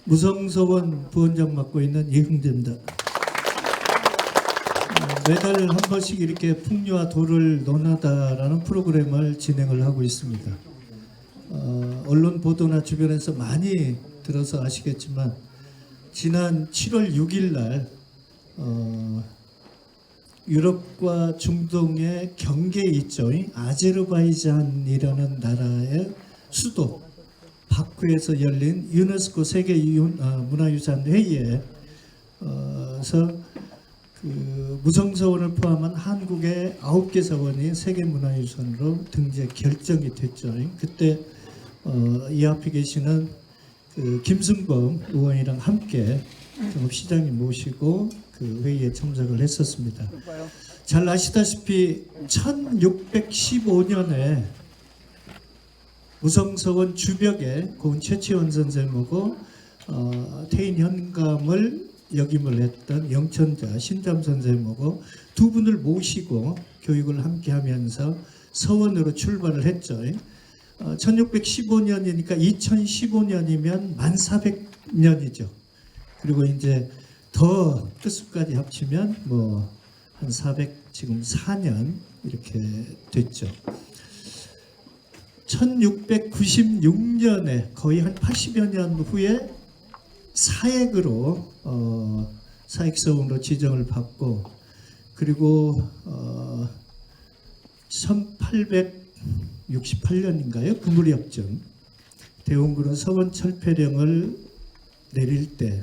무성서원 부원장 맡고 있는 이흥재입니다. 매달 한 번씩 이렇게 풍류와 도를 논하다라는 프로그램을 진행을 하고 있습니다. 언론 보도나 주변에서 많이 들어서 아시겠지만 지난 7월 6일 날 유럽과 중동의 경계에 있죠. 아제르바이잔이라는 나라의 수도 바쿠에서 열린 유네스코 세계 문화유산 회의에서 그 무성서원을 포함한 한국의 9개 서원이 세계문화유산으로 등재 결정이 됐죠. 그때 이 앞에 계시는 그 김승범 의원이랑 함께 시장님 모시고 그 회의에 참석을 했었습니다. 잘 아시다시피 1615년에 무성서원 주벽에 고은 최치원 선생님하고 태인 현감을 역임을 했던 영천자 신잠 선생님하고 두 분을 모시고 교육을 함께 하면서 서원으로 출발을 했죠. 1615년이니까 2015년이면 1400년이죠. 그리고 이제 더 뜻수까지 합치면 뭐 한 404년 이렇게 됐죠. 1696년에 거의 한 80여 년 후에 사액으로 사익서원으로 지정을 받고, 그리고 1868년인가요? 그 무렵쯤 대원군은 서원 철폐령을 내릴 때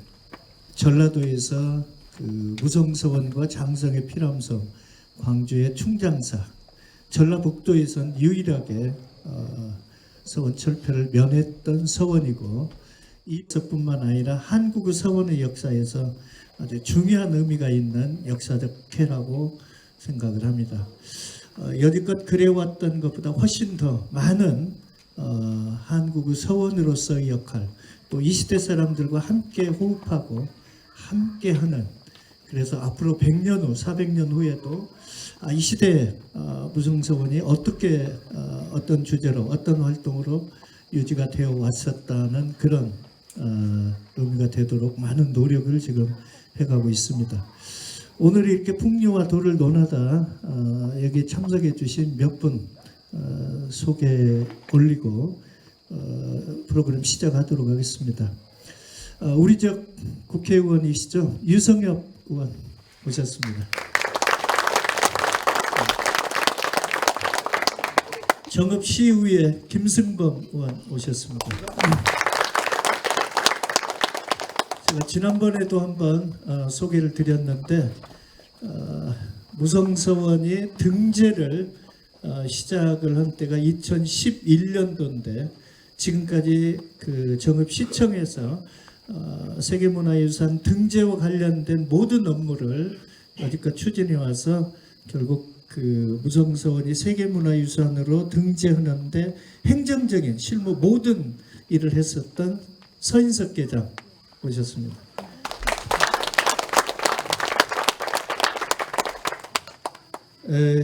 전라도에서 그 무성서원과 장성의 피람섬, 광주의 충장사, 전라북도에선 유일하게 서원 철폐를 면했던 서원이고, 이뿐만 아니라 한국의 서원의 역사에서 아주 중요한 의미가 있는 역사적 해라고 생각을 합니다. 여지껏 그래왔던 것보다 훨씬 더 많은 한국의 서원으로서의 역할, 또 이 시대 사람들과 함께 호흡하고 함께하는, 그래서 앞으로 100년 후, 400년 후에도 이 시대의 무성서원이 어떻게 어떤 주제로 어떤 활동으로 유지가 되어 왔었다는 그런 의미가 되도록 많은 노력을 지금 해가고 있습니다. 오늘 이렇게 풍류와 도를 논하다 여기 참석해 주신 몇 분 소개 올리고 프로그램 시작하도록 하겠습니다. 우리 국회의원이시죠? 유성엽 의원 오셨습니다. 정읍시의회 김승범 의원 오셨습니다. 제가 지난번에도 한번 소개를 드렸는데 무성서원이 등재를 시작을 한 때가 2011년도인데 지금까지 그 정읍시청에서 세계문화유산 등재와 관련된 모든 업무를 여지껏 추진해 와서 결국 그 무성서원이 세계문화유산으로 등재하는데 행정적인 실무 모든 일을 했었던 서인석 계장 오셨습니다.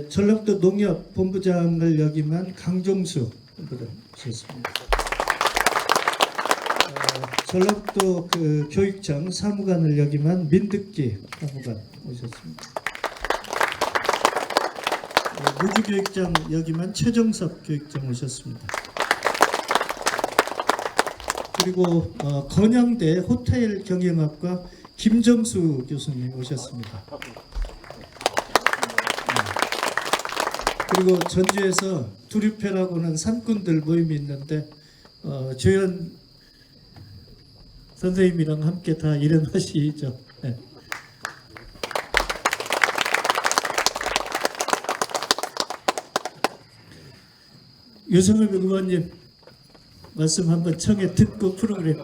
전라북도 농협본부장을 역임한 강종수 본부장 오셨습니다. 전라북도 그 교육청 사무관을 역임한 민득기 사무관 오셨습니다. 무주교육장 역임한 최정섭 교육장 오셨습니다. 그리고 건양대 호텔 경영학과 김정수 교수님 오셨습니다. 그리고 전주에서 두류패라고는 산꾼들 모임이 있는데 조현 선생님이랑 함께 다 일어나시죠. 네. 유성엽 의원님 말씀 한번 청해 듣고 프로그램.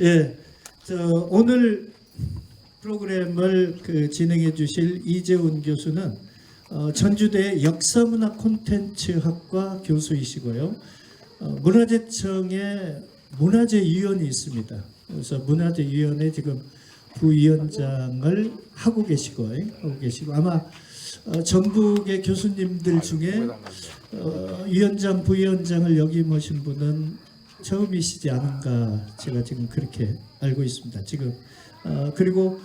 예, 오늘 프로그램을 진행해 주실 이재훈 교수는 전주대 역사문화 콘텐츠학과 교수이시고요. 문화재청에 문화재위원이 있습니다. 그래서 문화재위원회 지금 부위원장을 하고 계시고 아마 전국의 교수님들 중에 위원장, 부위원장을 역임하신 분은 처음이시지 않은가 제가 지금 그렇게 알고 있습니다. 지금 그리고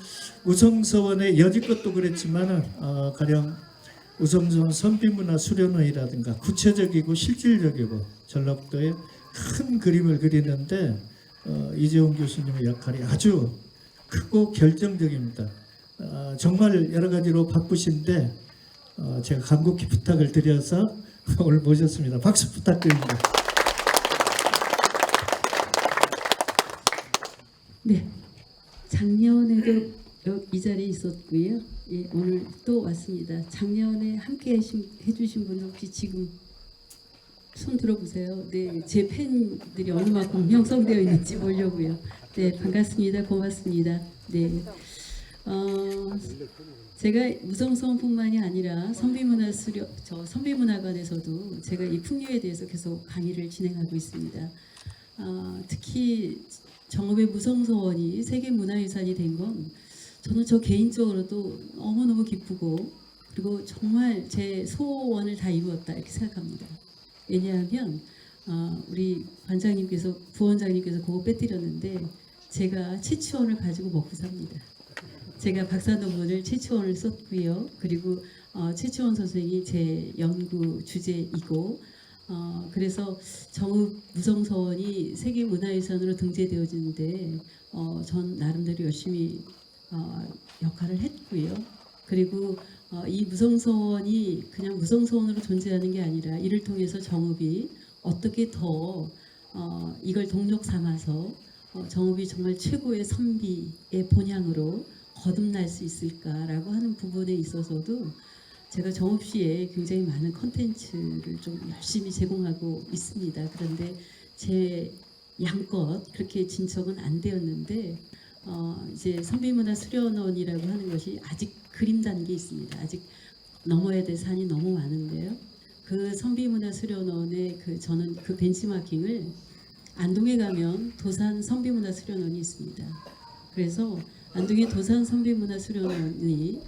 우성서원의 여지껏도 그랬지만은 가령 우성서원 선비문화 수련회라든가 구체적이고 실질적이고 전라북도의 큰 그림을 그리는데 이재용 교수님의 역할이 아주 크고 결정적입니다. 정말 여러 가지로 바쁘신데 제가 간곡히 부탁을 드려서 오늘 모셨습니다. 박수 부탁드립니다. 네, 작년에도 이 자리에 있었고요. 예, 오늘 또 왔습니다. 작년에 함께 해주신 분 혹시 지금 손 들어보세요. 네, 제 팬들이 얼마만큼 형성되어 있는지 보려고요. 네, 반갑습니다. 고맙습니다. 네, 제가 무성서원뿐만이 아니라 선비문화관에서도 제가 이 풍류에 대해서 계속 강의를 진행하고 있습니다. 특히 정읍의 무성서원이 세계문화유산이 된 건 저는 저 개인적으로도 너무너무 기쁘고 그리고 정말 제 소원을 다 이루었다 이렇게 생각합니다. 왜냐하면 우리 관장님께서 부원장님께서 그거 빼뜨렸는데 제가 채취원을 가지고 먹고 삽니다. 제가 박사 논문을 채취원을 썼고요. 그리고 채취원 선생이 제 연구 주제이고 그래서 정읍 무성서원이 세계문화유산으로 등재되어지는데 전 나름대로 열심히 역할을 했고요. 그리고 이 무성서원이 그냥 무성서원으로 존재하는 게 아니라 이를 통해서 정읍이 어떻게 더 이걸 동력 삼아서 정읍이 정말 최고의 선비의 본향으로 거듭날 수 있을까라고 하는 부분에 있어서도 제가 정읍시에 굉장히 많은 컨텐츠를 좀 열심히 제공하고 있습니다. 그런데 제 양껏 그렇게 진척은 안 되었는데 이제 선비문화 수련원이라고 하는 것이 아직 그림 단계에 있습니다. 아직 넘어야 될 산이 너무 많은데요. 그 선비문화 수련원의 저는 그 벤치마킹을 안동에 가면 도산 선비문화 수련원이 있습니다. 그래서 안동의 도산 선비문화 수련원이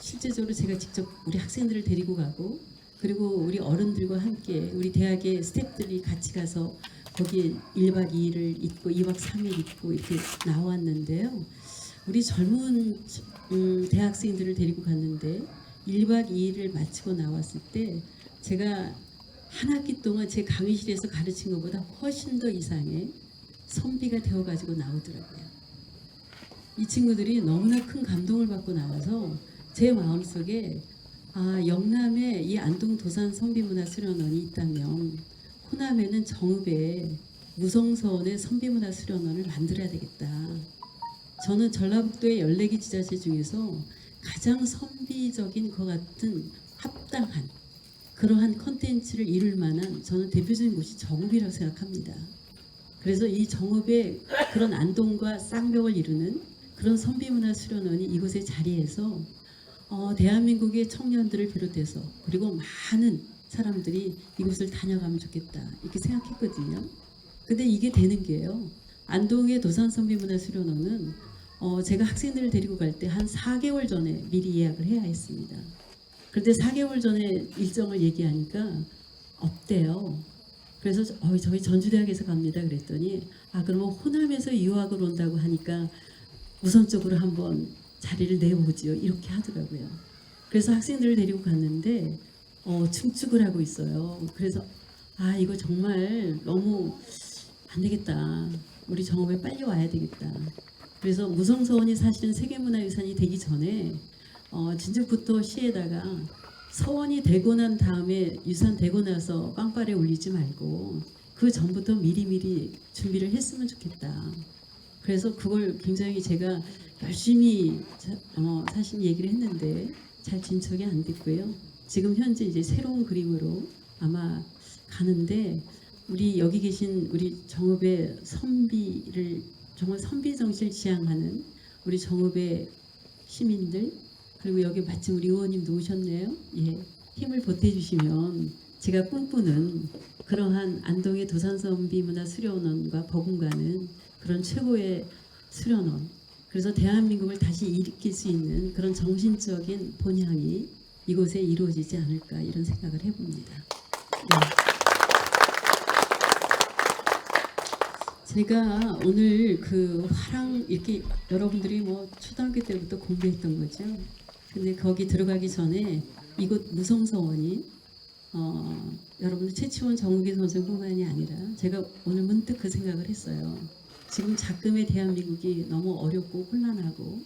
실제적으로 제가 직접 우리 학생들을 데리고 가고 그리고 우리 어른들과 함께 우리 대학의 스태프들이 같이 가서 거기에 1박 2일을 있고 2박 3일 있고 이렇게 나왔는데요. 우리 젊은 대학생들을 데리고 갔는데 1박 2일을 마치고 나왔을 때 제가 한 학기 동안 제 강의실에서 가르친 것보다 훨씬 더 이상의 선비가 되어가지고 나오더라고요. 이 친구들이 너무나 큰 감동을 받고 나와서 제 마음속에 영남에 이 안동 도산 선비문화 수련원이 있다면 호남에는 정읍에 무성서원의 선비문화 수련원을 만들어야 되겠다. 저는 전라북도의 14개 지자체 중에서 가장 선비적인 것 같은 합당한 그러한 컨텐츠를 이룰 만한 저는 대표적인 곳이 정읍이라고 생각합니다. 그래서 이 정읍의 그런 안동과 쌍벽을 이루는 그런 선비문화 수련원이 이곳에 자리해서 대한민국의 청년들을 비롯해서 그리고 많은 사람들이 이곳을 다녀가면 좋겠다 이렇게 생각했거든요. 근데 이게 되는 게요. 안동의 도산선비문화수련원은 제가 학생들을 데리고 갈 때 한 4개월 전에 미리 예약을 해야 했습니다. 그런데 4개월 전에 일정을 얘기하니까 없대요. 그래서 저희 전주대학에서 갑니다 그랬더니 그러면 호남에서 유학을 온다고 하니까 우선적으로 한번 자리를 내보지요 이렇게 하더라고요. 그래서 학생들을 데리고 갔는데 충축을 하고 있어요. 그래서 이거 정말 너무 안 되겠다. 우리 정읍에 빨리 와야 되겠다. 그래서 무성서원이 사실은 세계문화유산이 되기 전에 진즉부터 시에다가 서원이 되고 난 다음에 유산 되고 나서 빵빠레 올리지 말고 그 전부터 미리미리 준비를 했으면 좋겠다. 그래서 그걸 굉장히 제가 열심히 사실 얘기를 했는데 잘 진척이 안 됐고요. 지금 현재 이제 새로운 그림으로 아마 가는데 우리 여기 계신 우리 정읍의 선비를 정말 선비 정신을 지향하는 우리 정읍의 시민들 그리고 여기 마침 우리 의원님도 오셨네요. 예, 힘을 보태주시면 제가 꿈꾸는 그러한 안동의 도산선비문화수련원과 버금가는 그런 최고의 수련원 그래서 대한민국을 다시 일으킬 수 있는 그런 정신적인 본향이 이곳에 이루어지지 않을까 이런 생각을 해봅니다. 네. 제가 오늘 그 화랑 이렇게 여러분들이 뭐 초등학교 때부터 공부했던 거죠. 근데 거기 들어가기 전에 이곳 무성서원이 여러분들 최치원 정욱이 선생뿐만이 아니라 제가 오늘 문득 그 생각을 했어요. 지금 작금의 대한민국이 너무 어렵고 혼란하고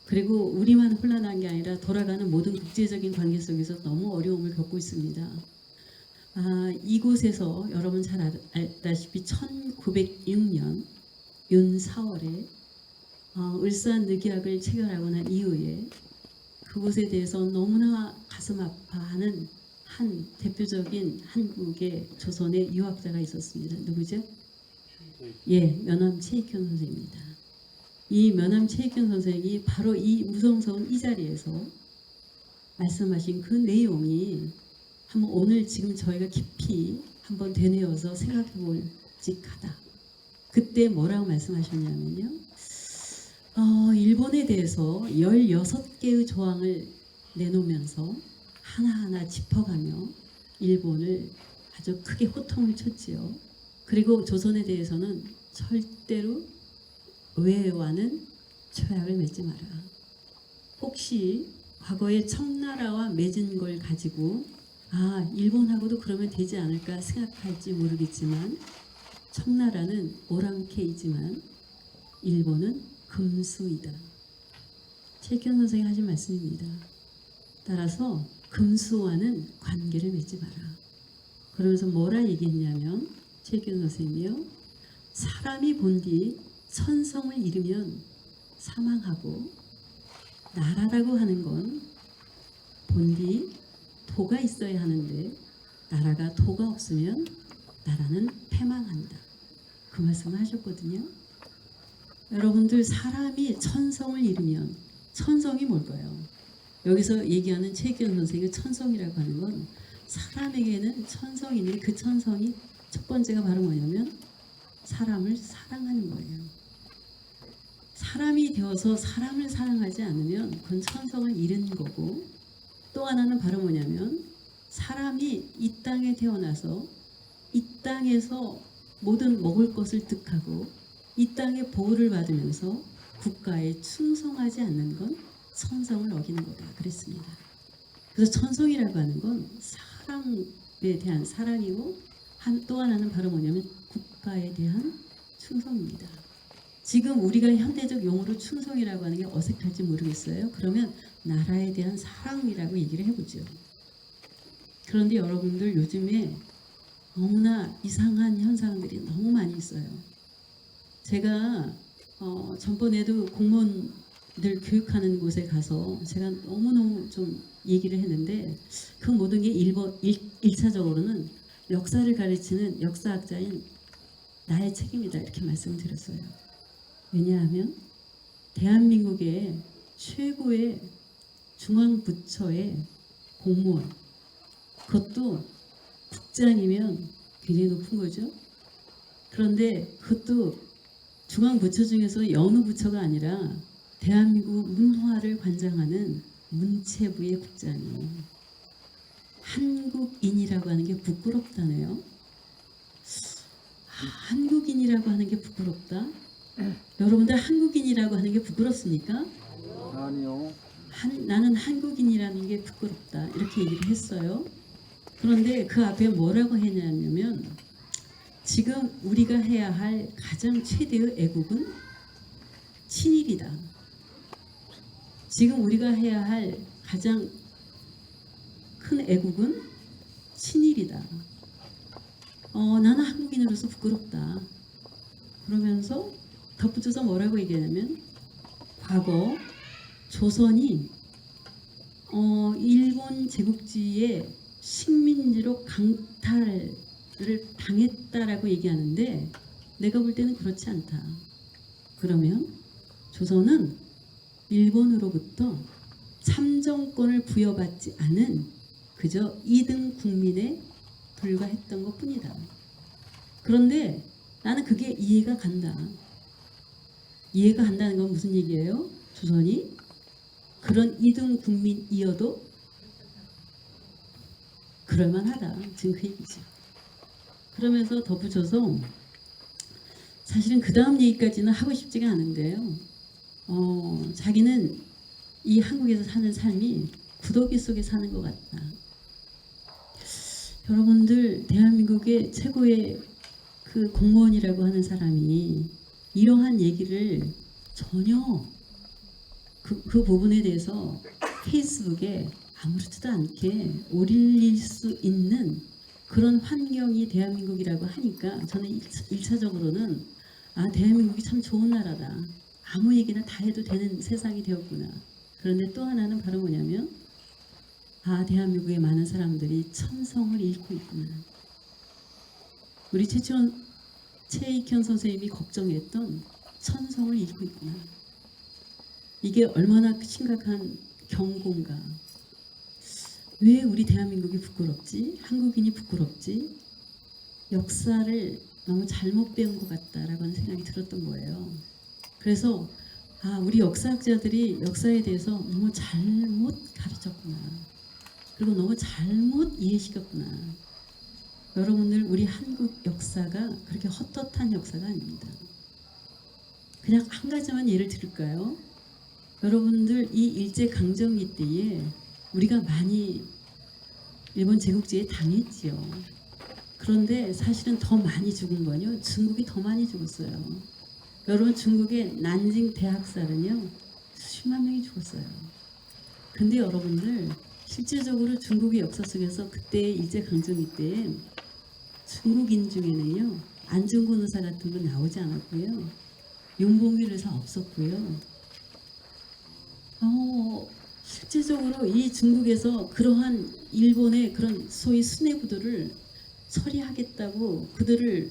그리고 우리만 혼란한 게 아니라 돌아가는 모든 국제적인 관계 속에서 너무 어려움을 겪고 있습니다. 이곳에서 여러분 잘 알다시피 1906년 윤 4월에 울산 늑약을 체결하고 난 이후에 그곳에 대해서 너무나 가슴 아파하는 한 대표적인 한국의 조선의 유학자가 있었습니다. 누구죠? 예, 면함 최익현 선생입니다. 이 면함 최익현 선생이 바로 이 무성서원 이 자리에서 말씀하신 그 내용이 한번 오늘 지금 저희가 깊이 한번 되뇌어서 생각해 볼 직하다. 그때 뭐라고 말씀하셨냐면요. 일본에 대해서 16개의 조항을 내놓으면서 하나하나 짚어가며 일본을 아주 크게 호통을 쳤지요. 그리고 조선에 대해서는 절대로 외와는 조약을 맺지 마라. 혹시 과거에 청나라와 맺은 걸 가지고 일본하고도 그러면 되지 않을까 생각할지 모르겠지만 청나라는 오랑캐이지만 일본은 금수이다. 최익현 선생이 하신 말씀입니다. 따라서 금수와는 관계를 맺지 마라. 그러면서 뭐라 얘기했냐면 최익현 선생님이요. 사람이 본디 천성을 잃으면 사망하고 나라라고 하는 건 본디 도가 있어야 하는데 나라가 도가 없으면 나라는 패망한다. 그 말씀을 하셨거든요. 여러분들 사람이 천성을 잃으면 천성이 뭘까요? 여기서 얘기하는 최익현 선생의 천성이라고 하는 건 사람에게는 천성이 있는데 그 천성이 첫 번째가 바로 뭐냐면 사람을 사랑하는 거예요. 사람이 되어서 사람을 사랑하지 않으면 그건 천성을 잃은 거고 또 하나는 바로 뭐냐면 사람이 이 땅에 태어나서 이 땅에서 모든 먹을 것을 득하고 이 땅의 보호를 받으면서 국가에 충성하지 않는 건 천성을 어기는 거다 그랬습니다. 그래서 천성이라고 하는 건 사람에 대한 사랑이고 또 하나는 바로 뭐냐면 국가에 대한 충성입니다. 지금 우리가 현대적 용어로 충성이라고 하는 게 어색할지 모르겠어요. 그러면 나라에 대한 사랑이라고 얘기를 해보죠. 그런데 여러분들 요즘에 너무나 이상한 현상들이 너무 많이 있어요. 제가 전번에도 공무원들 교육하는 곳에 가서 제가 너무너무 좀 얘기를 했는데 그 모든 게 1차적으로는 역사를 가르치는 역사학자인 나의 책임이다 이렇게 말씀을 드렸어요. 왜냐하면 대한민국의 최고의 중앙부처의 공무원 그것도 국장이면 굉장히 높은 거죠. 그런데 그것도 중앙부처 중에서 여느 부처가 아니라 대한민국 문화를 관장하는 문체부의 국장이에요. 한국인이라고 하는 게 부끄럽다네요. 한국인이라고 하는 게 부끄럽다? 여러분들 한국인이라고 하는 게 부끄럽습니까? 아니요. 나는 한국인이라는 게 부끄럽다 이렇게 얘기를 했어요. 그런데 그 앞에 뭐라고 했냐면 지금 우리가 해야 할 가장 최대의 애국은 친일이다. 지금 우리가 해야 할 가장 큰 애국은 친일이다. 나는 한국인으로서 부끄럽다. 그러면서 덧붙여서 뭐라고 얘기하냐면 과거 조선이 일본 제국지의 식민지로 강탈을 당했다라고 얘기하는데 내가 볼 때는 그렇지 않다. 그러면 조선은 일본으로부터 참정권을 부여받지 않은 그저 2등 국민에 불과했던 것뿐이다. 그런데 나는 그게 이해가 간다. 이해가 간다는 건 무슨 얘기예요? 조선이 그런 2등 국민이어도 그럴만하다. 지금 그 얘기죠. 그러면서 덧붙여서 사실은 그 다음 얘기까지는 하고 싶지가 않은데요. 자기는 이 한국에서 사는 삶이 구더기 속에 사는 것 같다. 여러분들, 대한민국의 최고의 그 공무원이라고 하는 사람이 이러한 얘기를 전혀 그 부분에 대해서 페이스북에 아무렇지도 않게 올릴 수 있는 그런 환경이 대한민국이라고 하니까 저는 1차적으로는 대한민국이 참 좋은 나라다. 아무 얘기나 다 해도 되는 세상이 되었구나. 그런데 또 하나는 바로 뭐냐면 대한민국의 많은 사람들이 천성을 잃고 있구나. 우리 최익현 선생님이 걱정했던 천성을 잃고 있구나. 이게 얼마나 심각한 경고인가. 왜 우리 대한민국이 부끄럽지? 한국인이 부끄럽지? 역사를 너무 잘못 배운 것 같다라고 하는 생각이 들었던 거예요. 그래서 우리 역사학자들이 역사에 대해서 너무 잘못 가르쳤구나. 그리고 너무 잘못 이해시켰구나. 여러분들, 우리 한국 역사가 그렇게 헛헛한 역사가 아닙니다. 그냥 한 가지만 예를 들을까요? 여러분들, 이 일제강점기 때에 우리가 많이 일본 제국주의에 당했지요. 그런데 사실은 더 많이 죽은 건요, 중국이 더 많이 죽었어요. 여러분, 중국의 난징 대학살은요, 수십만 명이 죽었어요. 근데 여러분들, 실질적으로 중국의 역사 속에서 그때 일제강점기 때에 중국인 중에는요, 안중근 의사 같은 분 나오지 않았고요, 윤봉길 의사 없었고요. 실질적으로 이 중국에서 그러한 일본의 그런 소위 수뇌부들을 처리하겠다고 그들을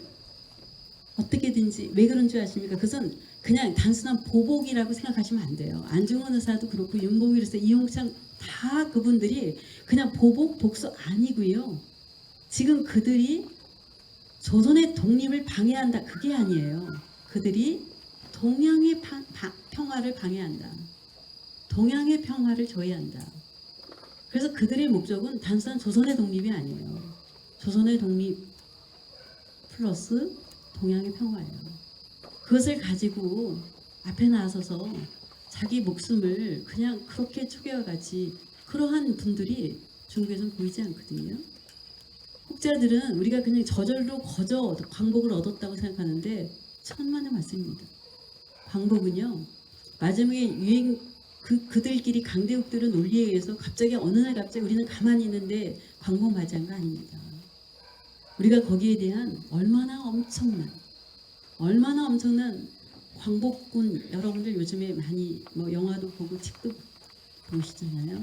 어떻게든지, 왜 그런 줄 아십니까? 그것은 그냥 단순한 보복이라고 생각하시면 안 돼요. 안중근 의사도 그렇고 윤봉길 의사, 이용창 다 그분들이 그냥 보복, 복수 아니고요. 지금 그들이 조선의 독립을 방해한다, 그게 아니에요. 그들이 동양의 평화를 방해한다. 동양의 평화를 저해한다. 그래서 그들의 목적은 단순한 조선의 독립이 아니에요. 조선의 독립 플러스 동양의 평화예요. 그것을 가지고 앞에 나서서 자기 목숨을 그냥 그렇게 초계와 같이, 그러한 분들이 중국에서는 보이지 않거든요. 혹자들은 우리가 그냥 저절로 광복을 얻었다고 생각하는데 천만의 말씀입니다. 광복은요, 마지막에 그들끼리 강대국들은 논리에 의해서 갑자기 어느 날 갑자기 우리는 가만히 있는데 광복 맞이한 거 아닙니다. 우리가 거기에 대한 얼마나 엄청난 광복군, 여러분들 요즘에 많이 영화도 보고 책도 보시잖아요.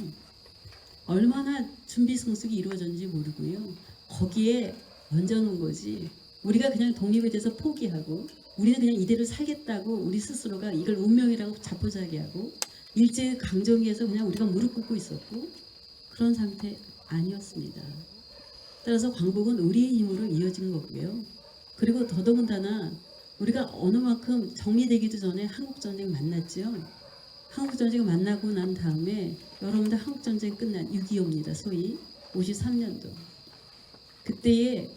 얼마나 준비 성숙이 이루어졌는지 모르고요. 거기에 얹어놓은 거지. 우리가 그냥 독립에 대해서 포기하고 우리는 그냥 이대로 살겠다고 우리 스스로가 이걸 운명이라고 자포자기하고 일제 강점기에서 그냥 우리가 무릎 꿇고 있었고 그런 상태 아니었습니다. 따라서 광복은 우리의 힘으로 이어진 거고요. 그리고 더더군다나 우리가 어느 만큼 정리되기도 전에 한국전쟁 만났죠. 한국전쟁을 만나고 난 다음에 여러분들 한국전쟁 끝난 6.25입니다. 소위 53년도. 그때에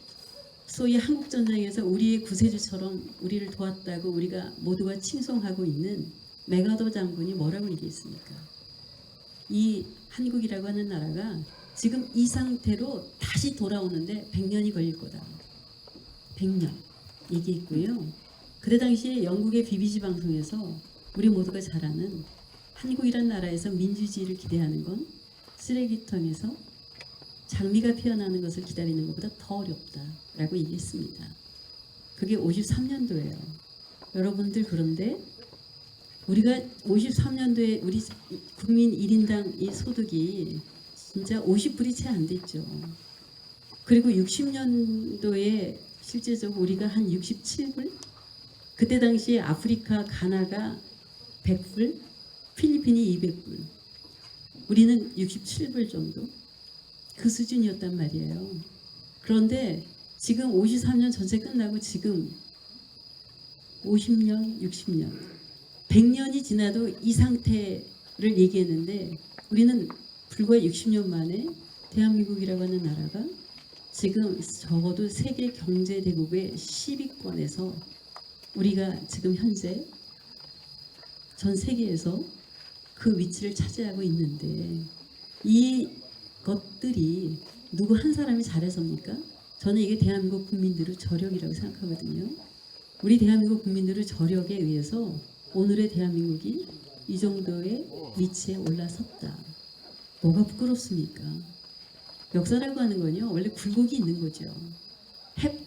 소위 한국전쟁에서 우리의 구세주처럼 우리를 도왔다고 우리가 모두가 칭송하고 있는 메가더 장군이 뭐라고 얘기했습니까? 이 한국이라고 하는 나라가 지금 이 상태로 다시 돌아오는데 100년이 걸릴 거다. 100년 얘기했고요. 그때 당시에 영국의 BBC 방송에서 우리 모두가 잘 아는 한국이란 나라에서 민주주의를 기대하는 건 쓰레기통에서 장미가 피어나는 것을 기다리는 것보다 더 어렵다라고 얘기했습니다. 그게 53년도예요. 여러분들, 그런데 우리가 53년도에 우리 국민 1인당 이 소득이 진짜 50불이 채 안 됐죠. 그리고 60년도에 실제적으로 우리가 한 67불? 그때 당시에 아프리카 가나가 100불, 필리핀이 200불, 우리는 67불 정도, 그 수준이었단 말이에요. 그런데 지금 53년 전체 끝나고 지금 50년, 60년, 100년이 지나도 이 상태를 얘기했는데 우리는 불과 60년 만에 대한민국이라고 하는 나라가 지금 적어도 세계 경제대국의 10위권에서 우리가 지금 현재 전 세계에서 그 위치를 차지하고 있는데 이 것들이 누구 한 사람이 잘해서입니까? 저는 이게 대한민국 국민들의 저력이라고 생각하거든요. 우리 대한민국 국민들의 저력에 의해서 오늘의 대한민국이 이 정도의 위치에 올라섰다. 뭐가 부끄럽습니까? 역사라고 하는 건요, 원래 굴곡이 있는 거죠.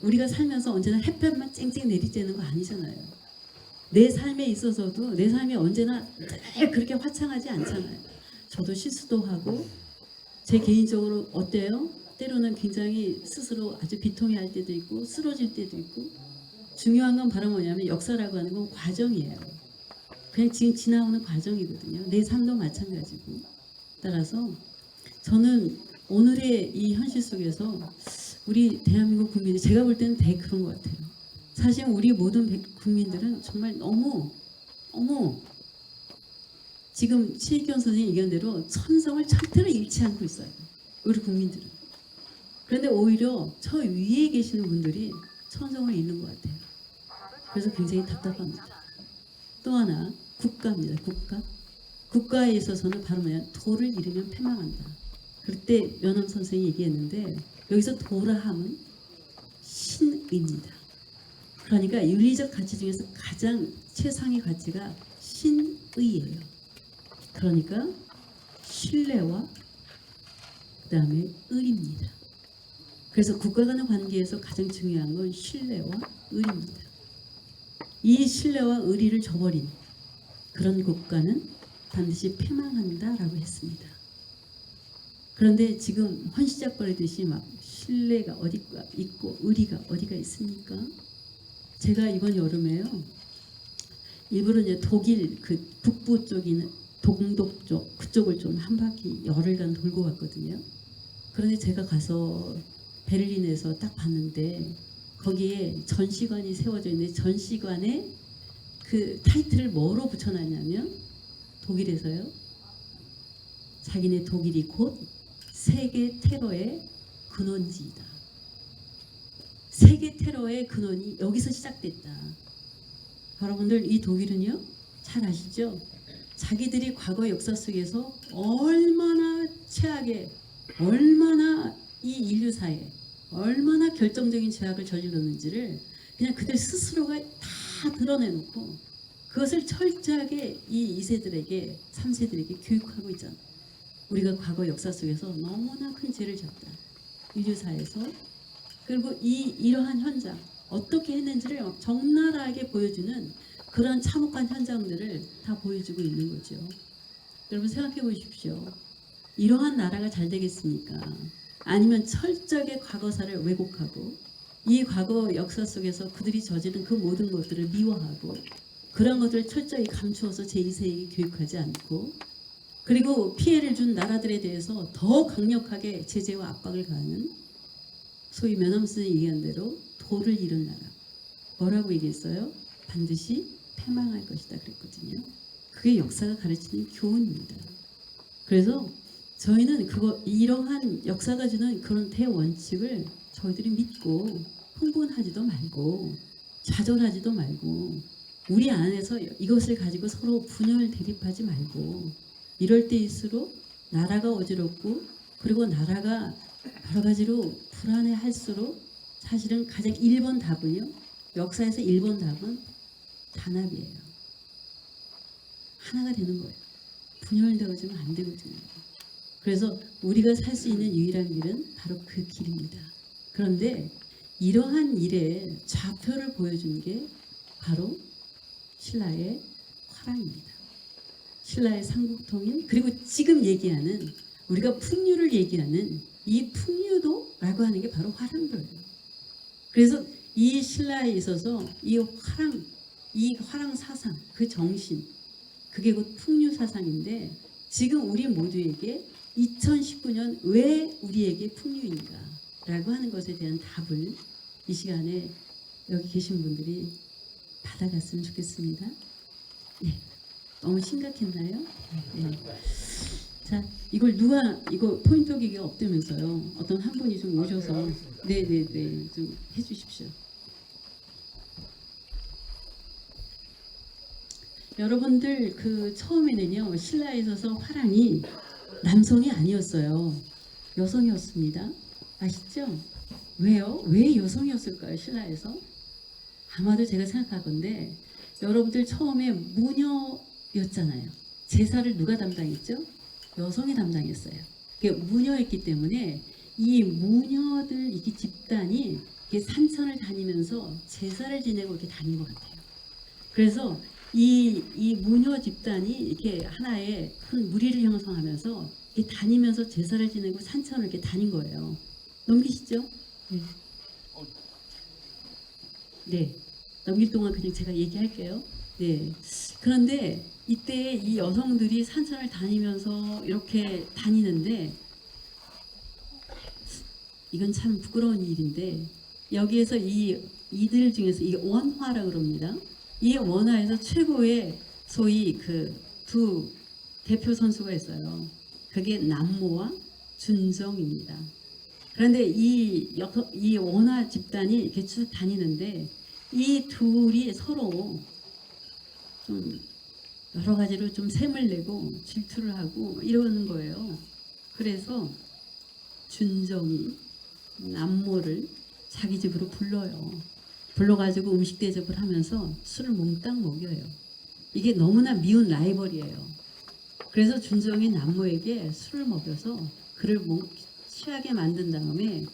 우리가 살면서 언제나 햇볕만 쨍쨍 내리쬐는 거 아니잖아요. 내 삶에 있어서도 내 삶이 언제나 늘 그렇게 화창하지 않잖아요. 저도 실수도 하고 제 개인적으로 어때요? 때로는 굉장히 스스로 아주 비통해할 때도 있고 쓰러질 때도 있고 중요한 건 바로 뭐냐면 역사라고 하는 건 과정이에요. 그냥 지금 지나오는 과정이거든요. 내 삶도 마찬가지고. 따라서 저는 오늘의 이 현실 속에서 우리 대한민국 국민이 제가 볼 때는 되게 그런 것 같아요. 사실 우리 모든 국민들은 정말 너무 지금 최익경 선생님 의견대로 천성을 절대로 잃지 않고 있어요. 우리 국민들은. 그런데 오히려 저 위에 계시는 분들이 천성을 잃는 것 같아요. 그래서 굉장히 답답합니다. 또 하나 국가입니다. 국가에 있어서는 바로 뭐냐, 도를 잃으면 패망한다. 그때 면함 선생이 얘기했는데 여기서 도라 함은 신의입니다. 그러니까 윤리적 가치 중에서 가장 최상의 가치가 신의예요. 그러니까 신뢰와 그다음에 의리입니다. 그래서 국가 간의 관계에서 가장 중요한 건 신뢰와 의리입니다. 이 신뢰와 의리를 저버린 그런 국가는 반드시 패망한다라고 했습니다. 그런데 지금 헌시작거리듯이 막 신뢰가 어디가 있고 의리가 어디가 있습니까? 제가 이번 여름에요, 일부러 이제 독일 그 북부 쪽인 동독 쪽 그쪽을 좀 한 바퀴 열흘간 돌고 왔거든요. 그런데 제가 가서 베를린에서 딱 봤는데 거기에 전시관이 세워져 있는데 전시관에 그 타이틀을 뭐로 붙여놨냐면 독일에서요, 자기네 독일이 곧 세계 테러의 근원지이다. 세계 테러의 근원이 여기서 시작됐다. 여러분들 이 독일은요, 잘 아시죠? 자기들이 과거 역사 속에서 얼마나 최악의, 얼마나 이 인류사에 얼마나 결정적인 죄악을 저질렀는지를 그냥 그들 스스로가 다 드러내놓고 그것을 철저하게 이 2세들에게 3세들에게 교육하고 있잖아. 우리가 과거 역사 속에서 너무나 큰 죄를 졌다. 인류사에서. 그리고 이러한 현장 어떻게 했는지를 막 적나라하게 보여주는 그런 참혹한 현장들을 다 보여주고 있는 거죠. 여러분 생각해 보십시오. 이러한 나라가 잘 되겠습니까? 아니면 철저하게 과거사를 왜곡하고 이 과거 역사 속에서 그들이 저지른 그 모든 것들을 미워하고 그런 것들을 철저히 감추어서 제2세에게 교육하지 않고 그리고 피해를 준 나라들에 대해서 더 강력하게 제재와 압박을 가하는 소위 면함스는 얘기한 대로 도를 잃은 나라. 뭐라고 얘기했어요? 반드시 패망할 것이다 그랬거든요. 그게 역사가 가르치는 교훈입니다. 그래서 저희는 이러한 역사가 주는 그런 대원칙을 저희들이 믿고 흥분하지도 말고 좌절하지도 말고 우리 안에서 이것을 가지고 서로 분열 대립하지 말고 이럴 때일수록 나라가 어지럽고 그리고 나라가 여러 가지로 불안해할수록 사실은 가장 1번 답은요. 역사에서 1번 답은 단합이에요. 하나가 되는 거예요. 분열되어지면 안 되거든요. 그래서 우리가 살 수 있는 유일한 길은 바로 그 길입니다. 그런데 이러한 일에 좌표를 보여준 게 바로 신라의 화랑입니다. 신라의 삼국통일 그리고 지금 얘기하는 우리가 풍류를 얘기하는 이 풍류도라고 하는 게 바로 화랑도예요. 그래서 이 신라에 있어서 이 화랑 사상 그 정신 그게 곧 풍류 사상인데 지금 우리 모두에게 2019년 왜 우리에게 풍류인가 라고 하는 것에 대한 답을 이 시간에 여기 계신 분들이 받아갔으면 좋겠습니다. 네. 너무 심각했나요? 네. 자, 이거 포인트 기계가 없다면서요. 어떤 한 분이 좀 오셔서 네네네 좀 해주십시오. 여러분들 그 처음에는요 신라에 있어서 화랑이 남성이 아니었어요. 여성이었습니다. 아시죠? 왜요? 왜 여성이었을까요? 신라에서? 아마도 제가 생각하건데 여러분들 처음에 무녀였잖아요. 제사를 누가 담당했죠? 여성이 담당했어요. 그게 무녀였기 때문에 이 무녀들 이게 집단이 이렇게 산천을 다니면서 제사를 지내고 이렇게 다닌 것 같아요. 그래서 이 무녀 집단이 이렇게 하나의 큰 무리를 형성하면서 이렇게 다니면서 제사를 지내고 산천을 이렇게 다닌 거예요. 넘기시죠? 네. 네. 넘길 동안 그냥 제가 얘기할게요. 네. 그런데 이때 이 여성들이 산천을 다니면서 이렇게 다니는데 이건 참 부끄러운 일인데 여기에서 이들 중에서 이 원화라 그럽니다. 이 원화에서 최고의 소위 그 두 대표 선수가 있어요. 그게 남모와 준정입니다. 그런데 이 원화 집단이 이렇게 쭉 다니는데 이 둘이 서로 좀 여러 가지로 좀 셈을 내고 질투를 하고 이러는 거예요. 그래서 준정이 남모를 자기 집으로 불러요. 불러가지고 음식 대접을 하면서 술을 몽땅 먹여요. 이게 너무나 미운 라이벌이에요. 그래서 준정이 남모에게 술을 먹여서 그를 취하게 만든 다음에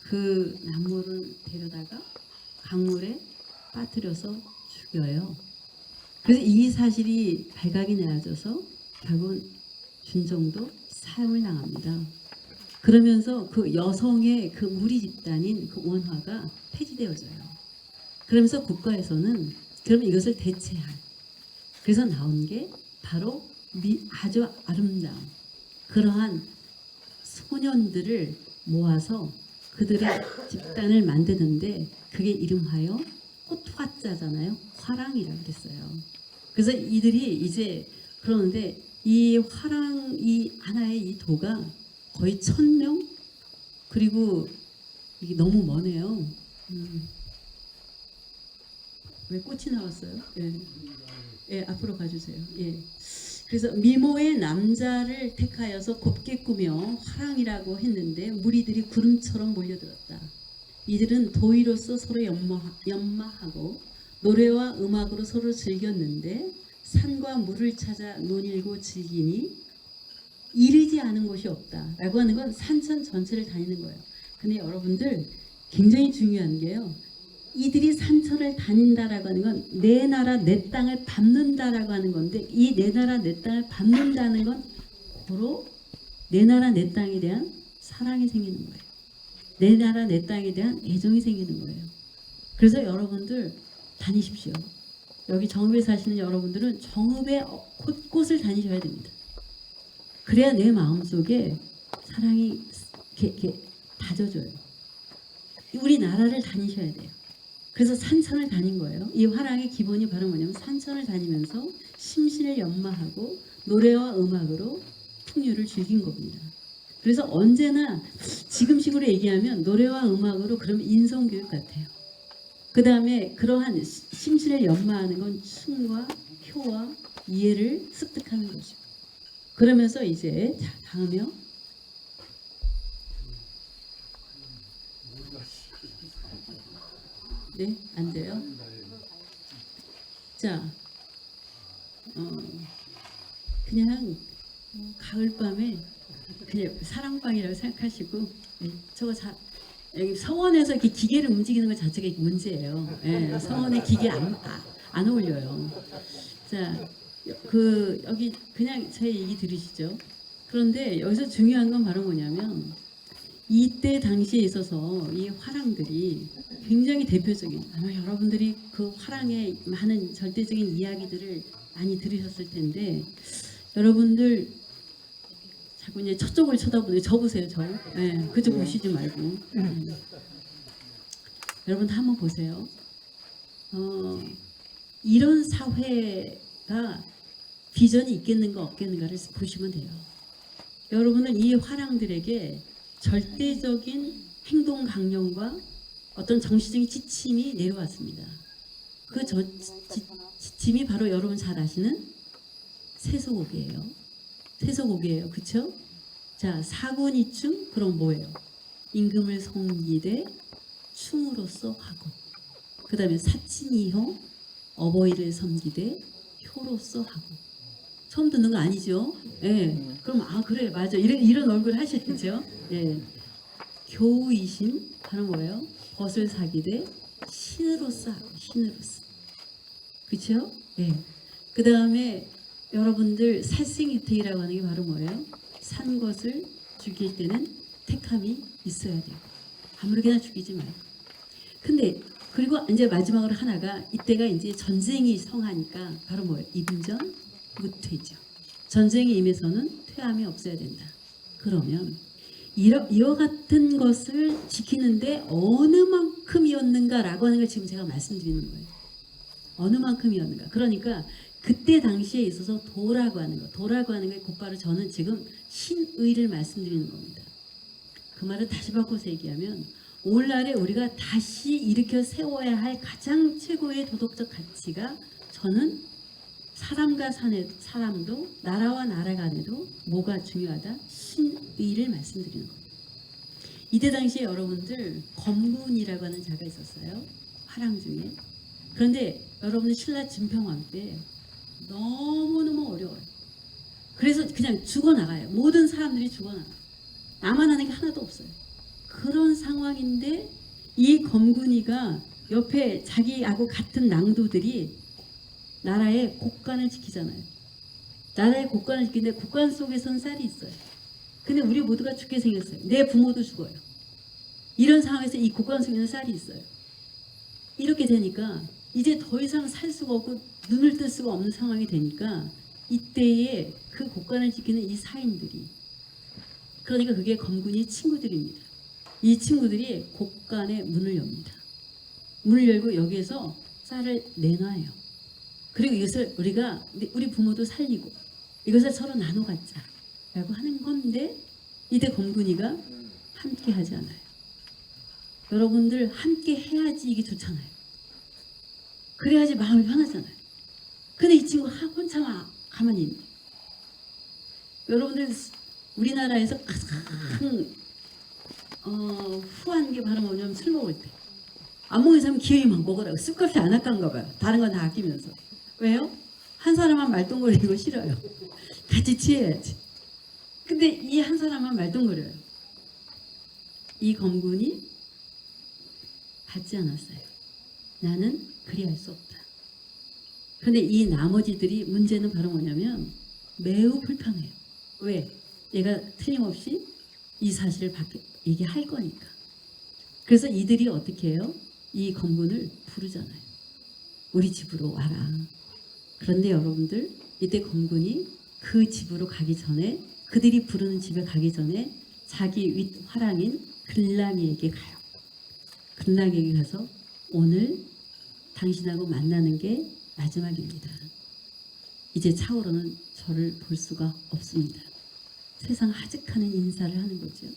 그 남모를 데려다가 강물에 빠뜨려서 죽여요. 그래서 이 사실이 발각이 나져서 결국 준정도 사형을 당합니다. 그러면서 그 여성의 그 무리 집단인 그 원화가 폐지되어져요. 그러면서 국가에서는 그러면 이것을 대체할 그래서 나온 게 바로 아주 아름다운 그러한 소년들을 모아서 그들의 집단을 만드는데 그게 이름하여 꽃화자잖아요. 화랑이라고 그랬어요. 그래서 이들이 이제 그러는데 이 화랑 이 하나의 이 도가 거의 1000명 그리고 이게 너무 머네요. 왜 꽃이 나왔어요? 예. 예, 앞으로 가주세요. 예. 그래서 미모의 남자를 택하여서 곱게 꾸며 화랑이라고 했는데 무리들이 구름처럼 몰려들었다. 이들은 도의로서 서로 연마하고 노래와 음악으로 서로 즐겼는데 산과 물을 찾아 논일고 즐기니 이르지 않은 곳이 없다. 라고 하는 건 산천 전체를 다니는 거예요. 근데 여러분들 굉장히 중요한 게요. 이들이 산천을 다닌다라고 하는 건 내 나라 내 땅을 밟는다라고 하는 건데 이 내 나라 내 땅을 밟는다는 건 고로 내 나라 내 땅에 대한 사랑이 생기는 거예요. 내 나라 내 땅에 대한 애정이 생기는 거예요. 그래서 여러분들 다니십시오. 여기 정읍에 사시는 여러분들은 정읍의 곳곳을 다니셔야 됩니다. 그래야 내 마음속에 사랑이 이렇게 다져져요. 우리나라를 다니셔야 돼요. 그래서 산천을 다닌 거예요. 이 화랑의 기본이 바로 뭐냐면 산천을 다니면서 심신을 연마하고 노래와 음악으로 풍류를 즐긴 겁니다. 그래서 언제나 지금식으로 얘기하면 노래와 음악으로 그러면 인성교육 같아요. 그 다음에 그러한 심신을 연마하는 건 춤과 효와 이해를 습득하는 것이고 그러면서 이제 자 다음이요. 네, 안 돼요. 자, 그냥 가을밤에 그냥 사랑방이라고 생각하시고 저거 여기 서원에서 이렇게 기계를 움직이는 것 자체가 문제예요. 예, 서원에 기계 안 어울려요. 자, 여기 그냥 제 얘기 들으시죠. 그런데 여기서 중요한 건 바로 뭐냐면 이때 당시에 있어서 이 화랑들이 굉장히 대표적인 아마 여러분들이 그 화랑의 많은 절대적인 이야기들을 많이 들으셨을 텐데 여러분들 자꾸 이제 저쪽을 쳐다보는데 저 보세요. 저 그쪽 보시지 말고 여러분 한번 보세요. 이런 사회가 비전이 있겠는가 없겠는가를 보시면 돼요. 여러분은 이 화랑들에게 절대적인 행동 강령과 어떤 정신적인 지침이 내려왔습니다. 짐이 바로 여러분 잘 아시는 세속옥이에요. 세속옥이에요. 그쵸? 자, 사군이충 그럼 뭐예요? 임금을 섬기되 충으로서 하고, 그 다음에 사친이형 어버이를 섬기되 효로서 하고. 처음 듣는 거 아니죠? 예. 그럼 그래 맞아 이런 얼굴 하셔야죠. 예. 교우이신 바로 뭐예요? 벗을 사기되 신으로서 하고, 신으로서. 그렇죠? 예. 그 다음에 여러분들 살생유택이라고 하는 게 바로 뭐예요? 산 것을 죽일 때는 택함이 있어야 돼요. 아무렇게나 죽이지 말고. 근데 그리고 이제 마지막으로 하나가, 이때가 이제 전쟁이 성하니까 바로 뭐예요? 임전 무퇴죠. 전쟁에 임해서는 퇴함이 없어야 된다. 그러면 이와 같은 것을 지키는데 어느 만큼이었는가라고 하는 걸 지금 제가 말씀드리는 거예요. 어느 만큼이었는가. 그러니까 그때 당시에 있어서 도라고 하는 거, 도라고 하는 게 곧바로 저는 지금 신의를 말씀드리는 겁니다. 그 말을 다시 바꿔서 얘기하면, 오늘날에 우리가 다시 일으켜 세워야 할 가장 최고의 도덕적 가치가, 저는 사람과 사람도 나라와 나라 간에도 뭐가 중요하다? 신의를 말씀드리는 겁니다. 이때 당시에 여러분들 검군이라고 하는 자가 있었어요. 화랑 중에. 그런데 여러분들 신라 진평왕 때 너무너무 어려워요. 그래서 그냥 죽어나가요. 모든 사람들이 죽어나가요. 나만 하는 게 하나도 없어요. 그런 상황인데 이 검군이가 옆에 자기하고 같은 낭도들이 나라의 곳간을 지키잖아요. 나라의 곳간을 지키는데 곳간 속에선 쌀이 있어요. 근데 우리 모두가 죽게 생겼어요. 내 부모도 죽어요. 이런 상황에서 이 곳간 속에는 쌀이 있어요. 이렇게 되니까 이제 더 이상 살 수가 없고 눈을 뜰 수가 없는 상황이 되니까, 이때에 그 곳간을 지키는 이 사인들이, 그러니까 그게 검군이 친구들입니다. 이 친구들이 곳간에 문을 엽니다. 문을 열고 여기에서 쌀을 내놔요. 그리고 이것을 우리 부모도 살리고 이것을 서로 나눠 갖자라고 하는 건데, 이때 검군이가 함께 하지 않아요. 여러분들 함께 해야지 이게 좋잖아요. 그래야지 마음이 편하잖아요. 근데 이 친구 혼자 가만히 있네. 여러분들 우리나라에서 가장 후한 게 바로 뭐냐면, 술 먹을 때 안 먹는 사람은 기회에 막 먹으라고. 술값이 안 아까운가 봐요. 다른 건 다 아끼면서. 왜요? 한 사람만 말똥거리는 거 싫어요. 같이 취해야지. 근데 이 한 사람만 말똥거려요. 이 검군이 받지 않았어요. 나는 그리할 수 없다. 그런데 이 나머지들이, 문제는 바로 뭐냐면 매우 불편해요. 왜? 얘가 틀림없이 이 사실을 얘기할 거니까. 그래서 이들이 어떻게 해요? 이 검군을 부르잖아요. 우리 집으로 와라. 그런데 여러분들, 이때 검군이 그 집으로 가기 전에, 그들이 부르는 집에 가기 전에 자기 윗 화랑인 글랑이에게 가요. 글랑이에게 가서, 오늘 당신하고 만나는 게 마지막입니다. 이제 차후로는 저를 볼 수가 없습니다. 세상 하직하는 인사를 하는 거죠.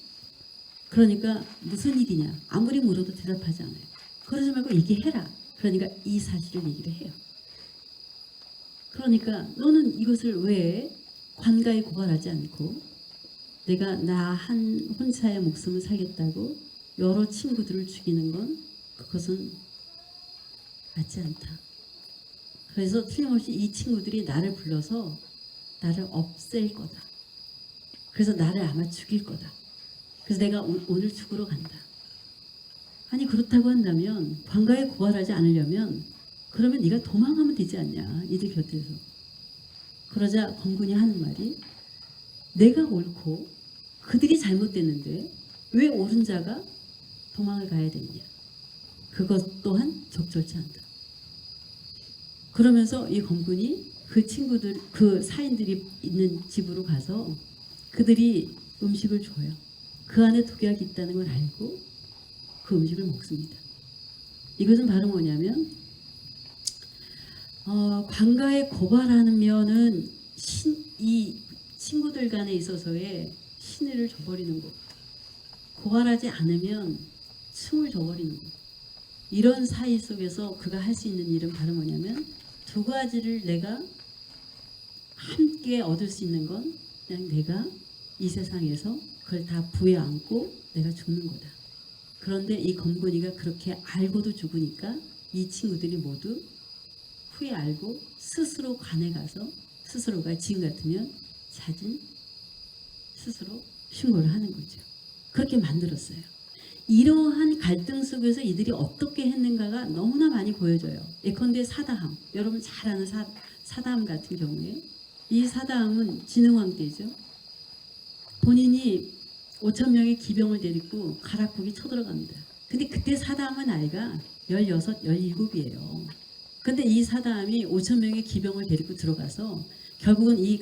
그러니까 무슨 일이냐, 아무리 물어도 대답하지 않아요. 그러지 말고 얘기해라. 그러니까 이 사실을 얘기를 해요. 그러니까 너는 이것을 왜 관가에 고발하지 않고, 내가 나 한 혼자의 목숨을 살겠다고 여러 친구들을 죽이는 건, 그것은 맞지 않다. 그래서 틀림없이 이 친구들이 나를 불러서 나를 없앨 거다. 그래서 나를 아마 죽일 거다. 그래서 내가 오늘 죽으러 간다. 아니, 그렇다고 한다면, 관가에 고발하지 않으려면 그러면 네가 도망가면 되지 않냐, 이들 곁에서. 그러자 검군이 하는 말이, 내가 옳고 그들이 잘못됐는데 왜 옳은 자가 도망을 가야 되느냐. 그것 또한 적절치 않다. 그러면서 이 검군이 그 친구들, 그 사인들이 있는 집으로 가서 그들이 음식을 줘요. 그 안에 독약이 있다는 걸 알고 그 음식을 먹습니다. 이것은 바로 뭐냐면, 관가에 고발하면은 이 친구들 간에 있어서의 신의를 저버리는 거, 고발하지 않으면 층을 저버리는 거. 이런 사이 속에서 그가 할 수 있는 일은 바로 뭐냐면, 두 가지를 내가 함께 얻을 수 있는 건 그냥 내가 이 세상에서 그걸 다 부여안고 내가 죽는 거다. 그런데 이 검건이가 그렇게 알고도 죽으니까 이 친구들이 모두 후에 알고 스스로 관에 가서 스스로가 지금 같으면 자진 스스로 신고를 하는 거죠. 그렇게 만들었어요. 이러한 갈등 속에서 이들이 어떻게 했는가가 너무나 많이 보여져요. 예컨대 사다함, 여러분 잘 아는 사다함 같은 경우에 이 사다함은 진흥왕 때죠. 본인이 5천 명의 기병을 데리고 가락국이 쳐들어갑니다. 근데 그때 사다함은 나이가 16, 17이에요. 근데 이 사다함이 5천 명의 기병을 데리고 들어가서 결국은 이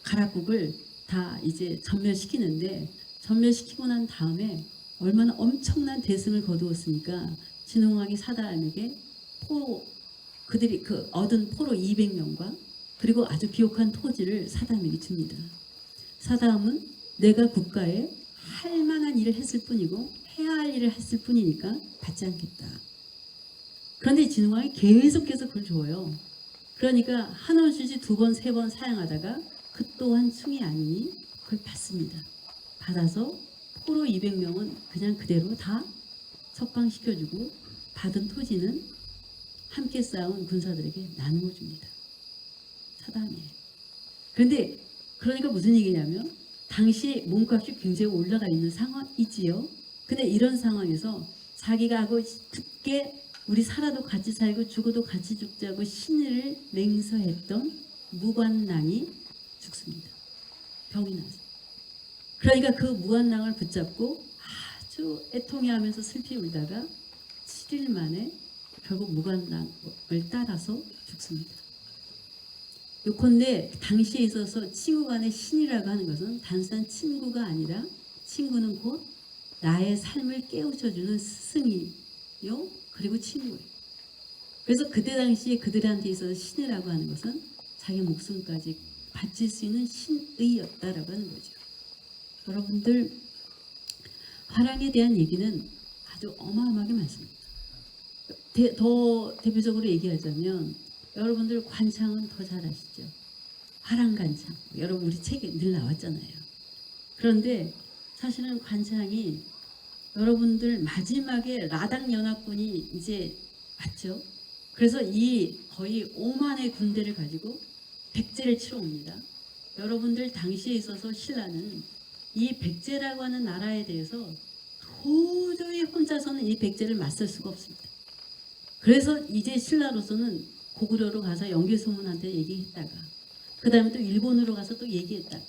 가락국을 다 이제 전멸시키는데, 전멸시키고 난 다음에 얼마나 엄청난 대승을 거두었으니까 진흥왕이 사다함에게 그들이 그 얻은 포로 200명과 그리고 아주 비옥한 토지를 사다함에게 줍니다. 사다함은 내가 국가에 할 만한 일을 했을 뿐이고 해야 할 일을 했을 뿐이니까 받지 않겠다. 그런데 진흥왕이 계속해서 그걸 줘요. 그러니까 한 원 주지 두 번, 세 번 사양하다가 그 또한 충이 아니니 그걸 받습니다. 받아서 포로 200명은 그냥 그대로 다 석방시켜주고 받은 토지는 함께 싸운 군사들에게 나누어 줍니다. 사다함이에요. 그런데 그러니까 무슨 얘기냐면 당시 몸값이 굉장히 올라가 있는 상황이지요. 근데 이런 상황에서 자기가 하고 굳게 우리 살아도 같이 살고 죽어도 같이 죽자고 신의를 맹세했던 무관낭이 죽습니다. 병이 나서. 그러니까 그 무관낭을 붙잡고 아주 애통해하면서 슬피 울다가 7일 만에 결국 무관낭을 따라서 죽습니다. 요컨대 당시에 있어서 친구 간의 신이라고 하는 것은 단순한 친구가 아니라 친구는 곧 나의 삶을 깨우쳐주는 스승이요 그리고 친구예요. 그래서 그때 당시에 그들한테 있어서 신이라고 하는 것은 자기 목숨까지 바칠 수 있는 신의였다라고 하는 거죠. 여러분들 화랑에 대한 얘기는 아주 어마어마하게 많습니다. 더 대표적으로 얘기하자면 여러분들 관창은 더 잘 아시죠? 화랑관창. 여러분 우리 책에 늘 나왔잖아요. 그런데 사실은 관창이 여러분들 마지막에 라당 연합군이 이제 왔죠. 그래서 이 거의 5만의 군대를 가지고 백제를 치러 옵니다. 여러분들 당시에 있어서 신라는 이 백제라고 하는 나라에 대해서 도저히 혼자서는 이 백제를 맞설 수가 없습니다. 그래서 이제 신라로서는 고구려로 가서 영계소문한테 얘기했다가 그 다음에 또 일본으로 가서 또 얘기했다가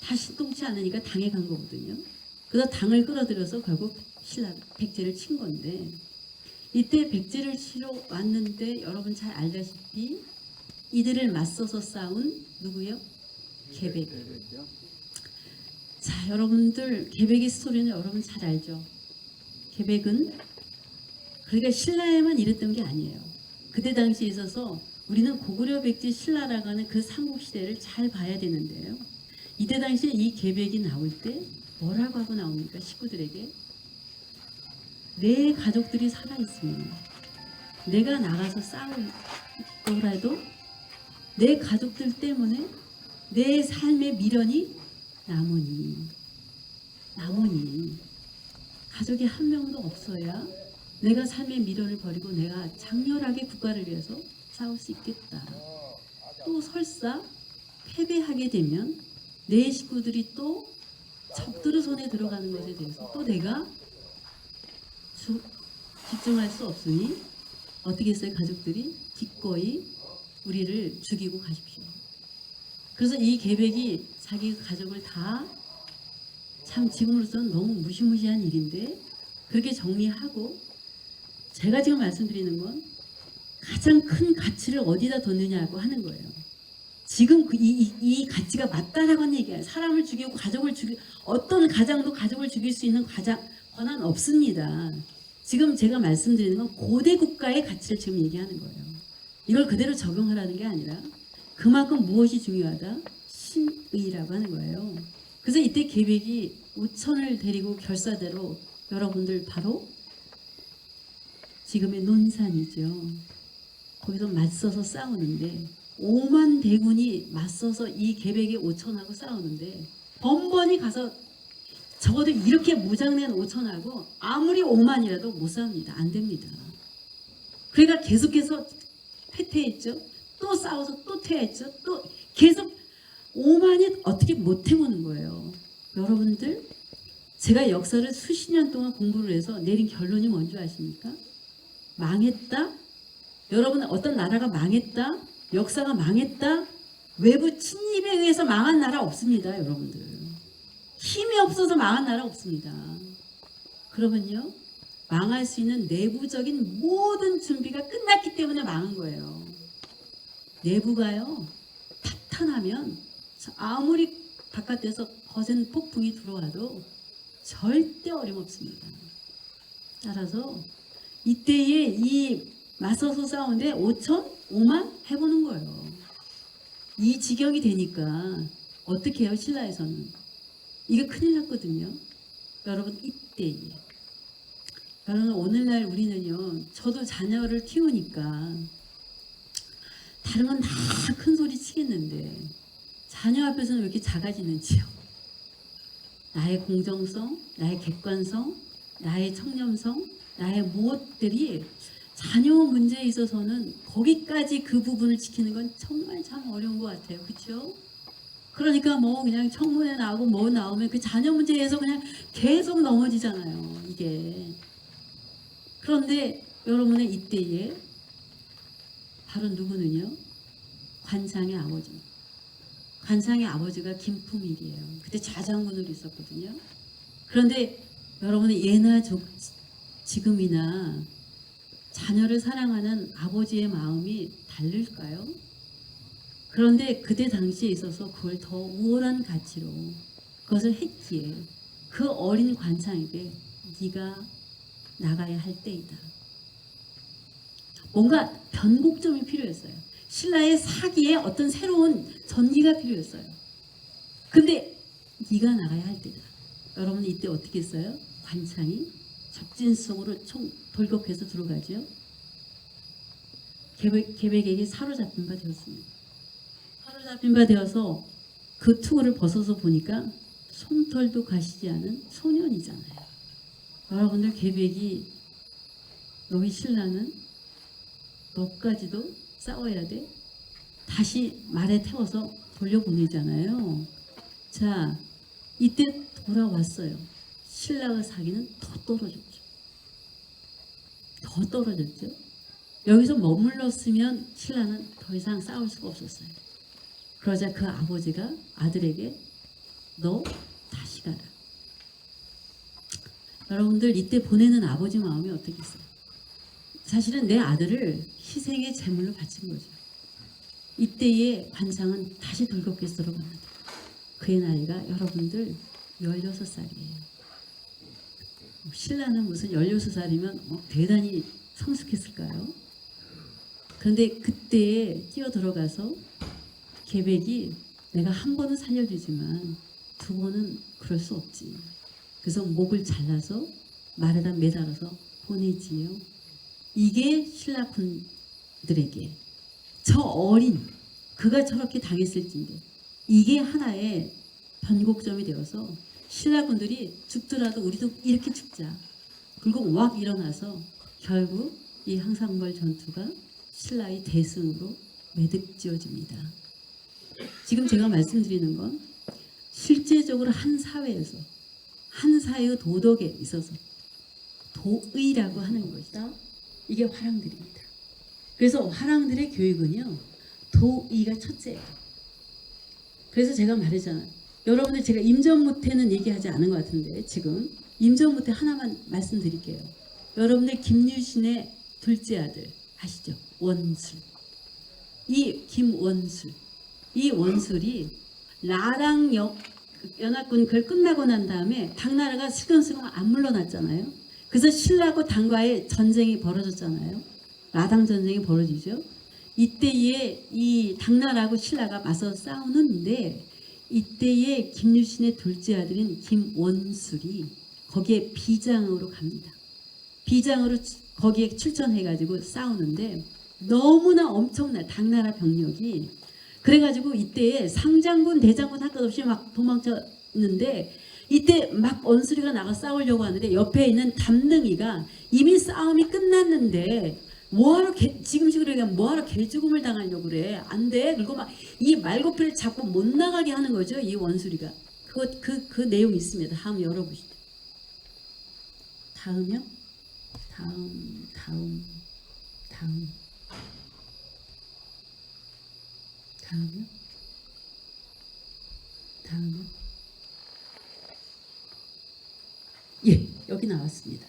다 신통치 않으니까 당에 간 거거든요. 그래서 당을 끌어들여서 결국 신라 백제를 친 건데, 이때 백제를 치러 왔는데 여러분 잘 알다시피 이들을 맞서서 싸운 누구요? 개백. 자, 여러분들 개백의 스토리는 여러분 잘 알죠? 개백은 그러니까 신라에만 이랬던 게 아니에요. 그때 당시에 있어서 우리는 고구려 백제 신라라고 하는 그 삼국시대를 잘 봐야 되는데요. 이때 당시에 이 개백이 나올 때 뭐라고 하고 나옵니까? 식구들에게 내 가족들이 살아있으면 내가 나가서 싸우더라도 내 가족들 때문에 내 삶의 미련이 남으니 가족이 한 명도 없어야 내가 삶의 미련을 버리고 내가 장렬하게 국가를 위해서 싸울 수 있겠다. 또 설사 패배하게 되면 내 식구들이 또 적들의 손에 들어가는 것에 대해서 또 내가 집중할 수 없으니 어떻게 했어요? 가족들이 기꺼이 우리를 죽이고 가십시오. 그래서 이 계백이 자기 가족을 다 참 지금으로서는 너무 무시무시한 일인데 그렇게 정리하고, 제가 지금 말씀드리는 건 가장 큰 가치를 어디다 뒀느냐고 하는 거예요. 지금 이 가치가 맞다라고 하는 얘기예요. 사람을 죽이고 가족을 죽이고 어떤 가장도 가족을 죽일 수 있는 권한 없습니다. 지금 제가 말씀드리는 건 고대 국가의 가치를 지금 얘기하는 거예요. 이걸 그대로 적용하라는 게 아니라 그만큼 무엇이 중요하다? 신의라고 하는 거예요. 그래서 이때 계백이 5천을 데리고 결사대로 여러분들 바로 지금의 논산이죠. 거기서 맞서서 싸우는데 5만 대군이 맞서서 이 계백의 5천하고 싸우는데 번번이 가서 적어도 이렇게 무장된 5천하고 아무리 5만이라도 못 싸웁니다. 안 됩니다. 그러니까 계속해서 패퇴했죠. 또 싸워서 또 퇴했죠. 또 계속 5만이 어떻게 못 해보는 거예요. 여러분들, 제가 역사를 수십 년 동안 공부를 해서 내린 결론이 뭔지 아십니까? 망했다? 여러분, 어떤 나라가 망했다? 역사가 망했다? 외부 침입에 의해서 망한 나라 없습니다. 여러분들, 힘이 없어서 망한 나라 없습니다. 그러면요, 망할 수 있는 내부적인 모든 준비가 끝났기 때문에 망한 거예요. 내부가요 탄탄하면 아무리 바깥에서 거센 폭풍이 들어와도 절대 어림없습니다. 따라서 이때에 이 맞서서 싸우는데 5천? 5만? 해보는 거예요. 이 지경이 되니까 어떻게 해요? 신라에서는 이게 큰일 났거든요. 여러분, 이때에 여러분, 오늘날 우리는요, 저도 자녀를 키우니까 다른 건 다 큰 소리 치겠는데 자녀 앞에서는 왜 이렇게 작아지는지요? 나의 공정성, 나의 객관성, 나의 청렴성, 나의 무엇들이 자녀 문제에 있어서는 거기까지 그 부분을 지키는 건 정말 참 어려운 것 같아요. 그렇죠? 그러니까 뭐 그냥 청문회 나오고 뭐 나오면 그 자녀 문제에서 그냥 계속 넘어지잖아요. 이게. 그런데 여러분의 이때에 바로 누구는요? 관상의 아버지. 관상의 아버지가 김풍일이에요. 그때 좌장군으로 있었거든요. 그런데 여러분의 예나 지금이나 자녀를 사랑하는 아버지의 마음이 다를까요? 그런데 그때 당시에 있어서 그걸 더 우월한 가치로 그것을 했기에 그 어린 관상에게 네가 나가야 할 때이다. 뭔가 변곡점이 필요했어요. 신라의 사기에 어떤 새로운 전기가 필요했어요. 근데 네가 나가야 할 때다. 여러분, 이때 어떻게 했어요? 관창이 적진 속으로 돌격해서 들어가죠. 계백에게 사로잡힌 바 되었습니다. 사로잡힌 바 되어서 그 투구를 벗어서 보니까 솜털도 가시지 않은 소년이잖아요. 여러분들, 계백이 너희 신랑은 너까지도 싸워야 돼? 다시 말에 태워서 돌려보내잖아요. 자, 이때 돌아왔어요. 신라의 사기는 더 떨어졌죠. 더 떨어졌죠. 여기서 머물렀으면 신라는 더 이상 싸울 수가 없었어요. 그러자 그 아버지가 아들에게 너 다시 가라. 여러분들, 이때 보내는 아버지 마음이 어떻겠어요? 사실은 내 아들을 희생의 제물로 바친 거죠. 이때의 관상은 다시 돌격해서 들어갑니다. 그의 나이가 여러분들 16살이에요. 신라는 무슨 16살이면 대단히 성숙했을까요? 그런데 그때에 뛰어 들어가서 계백이 내가 한 번은 살려주지만 두 번은 그럴 수 없지. 그래서 목을 잘라서 말에다 매달아서 보내지요. 이게 신라 군들에게 저 어린 그가 저렇게 당했을진데 이게 하나의 변곡점이 되어서 신라 군들이 죽더라도 우리도 이렇게 죽자. 그리고 왁 일어나서 결국 이 항상벌 전투가 신라의 대승으로 매듭지어집니다. 지금 제가 말씀드리는 건 실제적으로 한 사회에서 한 사회의 도덕에 있어서 도의라고 하는 것이다. 이게 화랑들입니다. 그래서 화랑들의 교육은요, 도의가 첫째예요. 그래서 제가 말했잖아요. 여러분들, 제가 임전무태는 얘기하지 않은 것 같은데 지금 임전무태 하나만 말씀드릴게요. 여러분들, 김유신의 둘째 아들 아시죠? 원술. 이 김원술, 이 원술이 라당 연합군 그걸 끝나고 난 다음에 당나라가 슬금슬금 안 물러났잖아요. 그래서 신라하고 당과의 전쟁이 벌어졌잖아요. 라당 전쟁이 벌어지죠. 이때에 이 당나라하고 신라가 맞서 싸우는데 이때에 김유신의 둘째 아들인 김원술이 거기에 비장으로 갑니다. 비장으로 거기에 출전해가지고 싸우는데 너무나 엄청나 당나라 병력이. 그래가지고 이때에 상장군 대장군 할 것 없이 막 도망쳤는데 이때 막 원수리가 나가 싸우려고 하는데 옆에 있는 담능이가 이미 싸움이 끝났는데 뭐하러 지금식으로 얘기하면 뭐하러 개죽음을 당하려고 그래. 안 돼. 그리고 막 이 말고피를 잡고 못 나가게 하는 거죠. 이 원수리가. 그 내용이 있습니다. 다음 열어보시죠. 다음요? 다음요? 예, 여기 나왔습니다.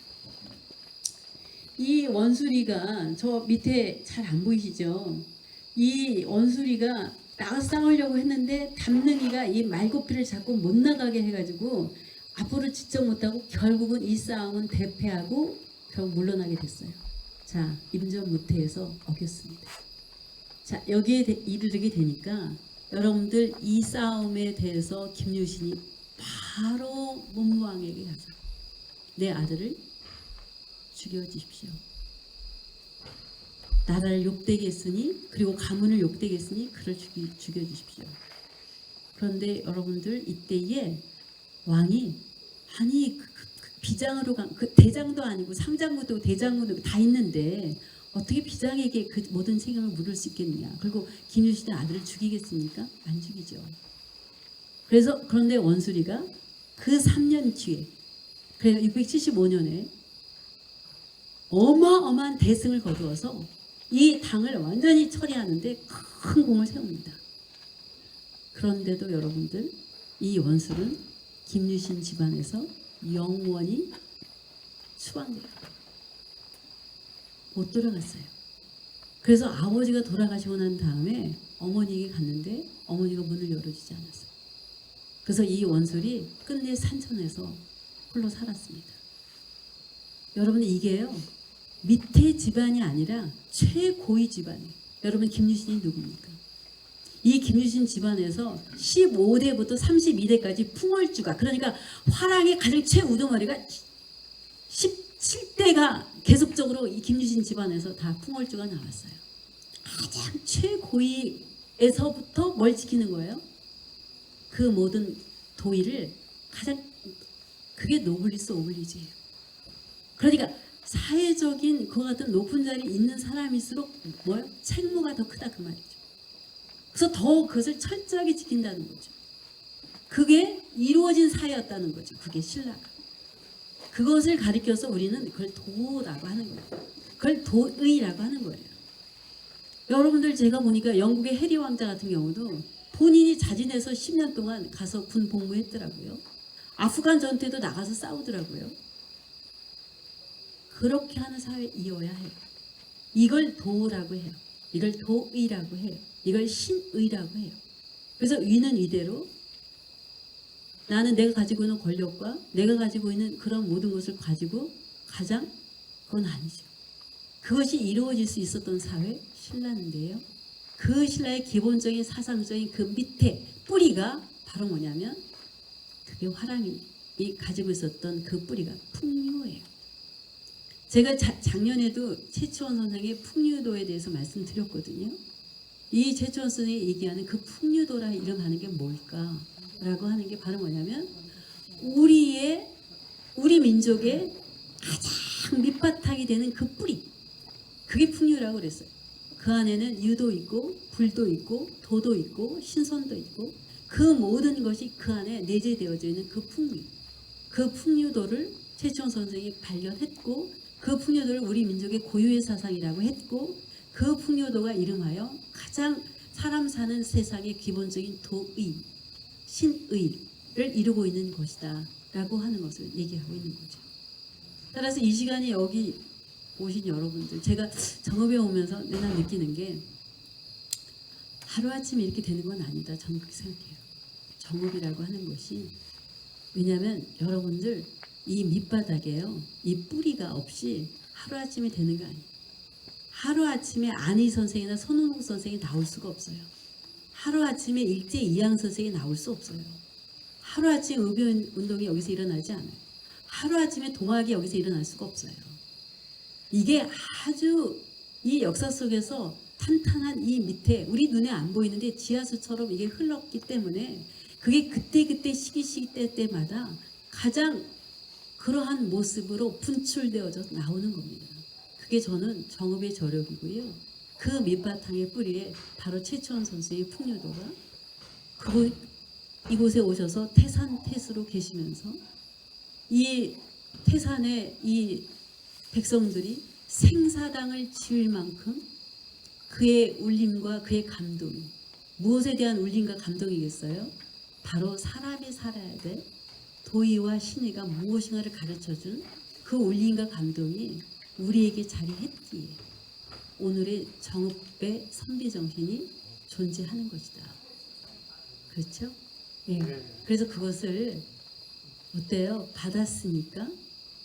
이 원수리가 저 밑에 잘 안 보이시죠? 이 원수리가 나가서 싸우려고 했는데 담능이가 이 말고피를 잡고 못 나가게 해가지고 앞으로 직접 못하고 결국은 이 싸움은 대패하고 결국 물러나게 됐어요. 자, 임전 무태에서 어겼습니다. 자, 여기에 이르게 되니까 여러분들 이 싸움에 대해서 김유신이 바로 문무왕에게 가서 내 아들을 죽여주십시오. 나라를 욕되게 했으니 그리고 가문을 욕되게 했으니 그를 죽여주십시오. 그런데 여러분들 이때에 왕이 아니 그 비장으로 간 그 대장도 아니고 상장군도 대장군도 다 있는데 어떻게 비장에게 그 모든 책임을 물을 수 있겠느냐. 그리고 김유신의 아들을 죽이겠습니까? 안 죽이죠. 그런데 원수리가 그 3년 뒤에 그래서 675년에 어마어마한 대승을 거두어서 이 당을 완전히 처리하는데 큰 공을 세웁니다. 그런데도 여러분들 이 원술은 김유신 집안에서 영원히 추방돼요. 못 돌아갔어요. 그래서 아버지가 돌아가시고 난 다음에 어머니에게 갔는데 어머니가 문을 열어주지 않았어요. 그래서 이 원술이 끝내 산천에서 홀로 살았습니다. 여러분 이게요. 밑에 집안이 아니라 최고위 집안이에요. 여러분 김유신이 누굽니까? 이 김유신 집안에서 15대부터 32대까지 풍월주가 그러니까 화랑의 가장 최우두머리가 17대가 계속적으로 이 김유신 집안에서 다 풍월주가 나왔어요. 가장 최고위에서부터 뭘 지키는 거예요? 그 모든 도의를 가장 그게 노블리스 오블리주예요. 그러니까 사회적인 그와 같은 높은 자리에 있는 사람일수록 뭐요? 책무가 더 크다 그 말이죠. 그래서 더 그것을 철저하게 지킨다는 거죠. 그게 이루어진 사회였다는 거죠. 그게 신라가. 그것을 가리켜서 우리는 그걸 도라고 하는 거예요. 그걸 도의라고 하는 거예요. 여러분들 제가 보니까 영국의 해리 왕자 같은 경우도 본인이 자진해서 10년 동안 가서 군 복무했더라고요. 아프간 전투에도 나가서 싸우더라고요. 그렇게 하는 사회이어야 해요. 이걸 도라고 해요. 이걸 도의라고 해요. 이걸 신의라고 해요. 그래서 의는 의대로 나는 내가 가지고 있는 권력과 내가 가지고 있는 그런 모든 것을 가지고 가장 그건 아니죠. 그것이 이루어질 수 있었던 사회 신라인데요. 그 신라의 기본적인 사상적인 그 밑에 뿌리가 바로 뭐냐면 그게 화랑이 가지고 있었던 그 뿌리가 풍류예요. 제가 작년에도 최치원 선생의 풍류도에 대해서 말씀드렸거든요. 이 최치원 선생이 얘기하는 그 풍류도라 이름하는 게 뭘까라고 하는 게 바로 뭐냐면 우리 민족의 가장 밑바탕이 되는 그 뿌리 그게 풍류라고 그랬어요. 그 안에는 유도 있고 불도 있고 도도 있고 신선도 있고 그 모든 것이 그 안에 내재되어져 있는 그 풍류 그 풍류도를 최치원 선생이 발견했고 그 풍요도를 우리 민족의 고유의 사상이라고 했고 그 풍요도가 이름하여 가장 사람 사는 세상의 기본적인 도의, 신의를 이루고 있는 것이다 라고 하는 것을 얘기하고 있는 거죠. 따라서 이 시간에 여기 오신 여러분들 제가 정읍에 오면서 내가 느끼는 게 하루아침에 이렇게 되는 건 아니다. 저는 그렇게 생각해요. 정읍이라고 하는 것이 왜냐하면 여러분들 이 밑바닥에요. 이 뿌리가 없이 하루아침에 되는 거 아니에요. 하루아침에 안희 선생이나 손흥국 선생이 나올 수가 없어요. 하루아침에 일제 이항 선생이 나올 수 없어요. 하루아침에 의료운동이 여기서 일어나지 않아요. 하루아침에 동학이 여기서 일어날 수가 없어요. 이게 아주 이 역사 속에서 탄탄한 이 밑에 우리 눈에 안 보이는데 지하수처럼 이게 흘렀기 때문에 그게 그때 시기 때마다 가장 그러한 모습으로 분출되어져 나오는 겁니다. 그게 저는 정읍의 저력이고요. 그 밑바탕의 뿌리에 바로 최초원 선수의 풍류도가 이곳에 오셔서 태산태수로 계시면서 이 태산의 이 백성들이 생사당을 지을 만큼 그의 울림과 그의 감동이 무엇에 대한 울림과 감동이겠어요? 바로 사람이 살아야 돼 도의와 신의가 무엇인가를 가르쳐준 그 울림과 감동이 우리에게 자리했기에 오늘의 정읍의 선비정신이 존재하는 것이다. 그렇죠? 예. 그래서 그것을 어때요? 받았으니까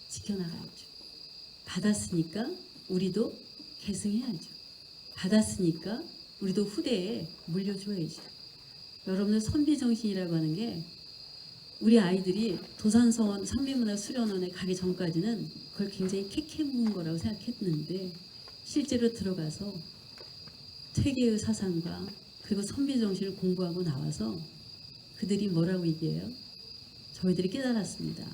지켜나가야죠. 받았으니까 우리도 계승해야죠. 받았으니까 우리도 후대에 물려줘야죠. 여러분들 선비정신이라고 하는 게 우리 아이들이 도산서원 선비문화수련원에 가기 전까지는 그걸 굉장히 캐캐묵은 거라고 생각했는데 실제로 들어가서 퇴계의 사상과 그리고 선비정신을 공부하고 나와서 그들이 뭐라고 얘기해요? 저희들이 깨달았습니다.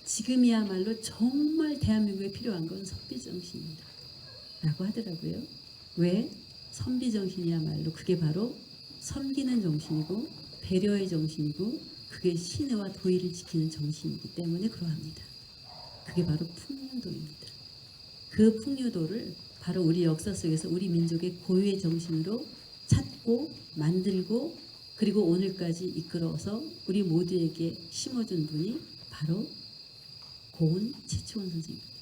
지금이야말로 정말 대한민국에 필요한 건 선비정신입니다. 라고 하더라고요. 왜? 선비정신이야말로 그게 바로 섬기는 정신이고 배려의 정신이고 그게 신의와 도의를 지키는 정신이기 때문에 그러합니다. 그게 바로 풍류도입니다. 그 풍류도를 바로 우리 역사 속에서 우리 민족의 고유의 정신으로 찾고 만들고 그리고 오늘까지 이끌어서 우리 모두에게 심어준 분이 바로 고은 최치원 선생님입니다.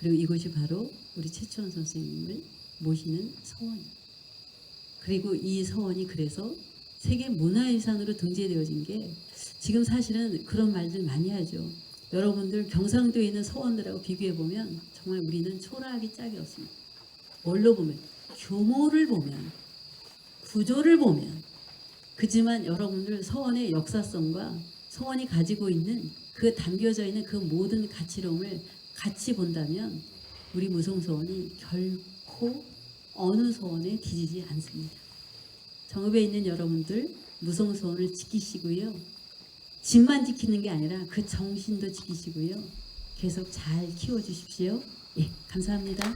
그리고 이곳이 바로 우리 최치원 선생님을 모시는 서원입니다. 그리고 이 서원이 그래서 세계 문화유산으로 등재되어진 게 지금 사실은 그런 말들 많이 하죠. 여러분들 경상도에 있는 서원들하고 비교해 보면 정말 우리는 초라하기 짝이 없습니다. 뭘로 보면 규모를 보면 구조를 보면 그지만 여러분들 서원의 역사성과 서원이 가지고 있는 그 담겨져 있는 그 모든 가치론을 같이 본다면 우리 무성서원이 결코 어느 서원에 뒤지지 않습니다. 정읍에 있는 여러분들 무성서원을 지키시고요. 집만 지키는 게 아니라 그 정신도 지키시고요. 계속 잘 키워주십시오. 예, 감사합니다.